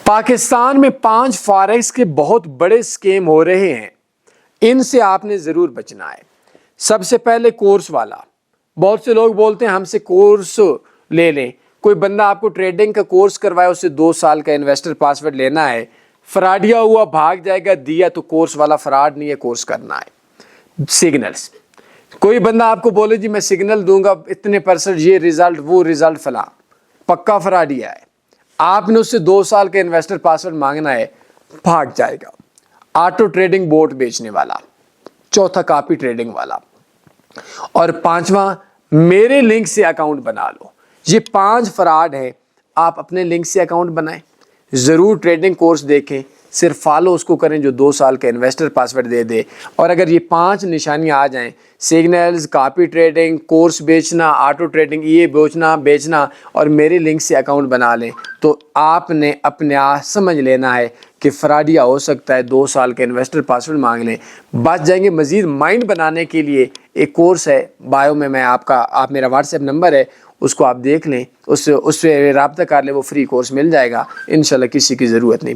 پاکستان میں 5 فارکس کے بہت بڑے سکیم ہو رہے ہیں، ان سے آپ نے ضرور بچنا ہے۔ سب سے پہلے کورس والا، بہت سے لوگ بولتے ہیں ہم سے کورس لے لیں۔ کوئی بندہ آپ کو ٹریڈنگ کا کورس کروائے، اس سے 2 سال کا انویسٹر پاسورڈ لینا ہے، فراڈیا ہوا بھاگ جائے گا، دیا تو کورس والا فراڈ نہیں ہے، کورس کرنا ہے۔ سگنلز، کوئی بندہ آپ کو بولے جی میں سگنل دوں گا اتنے پرسنٹ، یہ ریزلٹ وہ ریزلٹ فلاں، پکا فراڈیا ہے۔ آپ نے اس سے 2 سال کا انویسٹر پاسورڈ مانگنا ہے، بھاگ جائے گا۔ آٹو ٹریڈنگ بوٹ بیچنے والا، چوتھا کاپی ٹریڈنگ والا، اور 5واں میرے لنک سے اکاؤنٹ بنا لو۔ یہ 5 فراڈ ہیں، آپ اپنے لنک سے اکاؤنٹ بنائیں، ضرور ٹریڈنگ کورس دیکھیں، صرف فالو اس کو کریں جو 2 سال کا انویسٹر پاسورڈ دے دے۔ اور اگر یہ 5 نشانیاں آ جائیں، سگنلز، کاپی ٹریڈنگ، کورس بیچنا، آٹو ٹریڈنگ، یہ بیچنا اور میرے لنک سے اکاؤنٹ بنا لیں، تو آپ نے اپنے آپ سمجھ لینا ہے کہ فراڈیا ہو سکتا ہے۔ 2 سال کا انویسٹر پاسورڈ مانگ لیں، بچ جائیں گے۔ مزید مائنڈ بنانے کے لیے ایک کورس ہے بایو میں آپ میرا واٹس ایپ نمبر ہے، اس کو آپ دیکھ لیں، اس سے رابطہ کر لیں، وہ فری کورس مل جائے گا، انشاءاللہ کسی کی ضرورت نہیں پڑے۔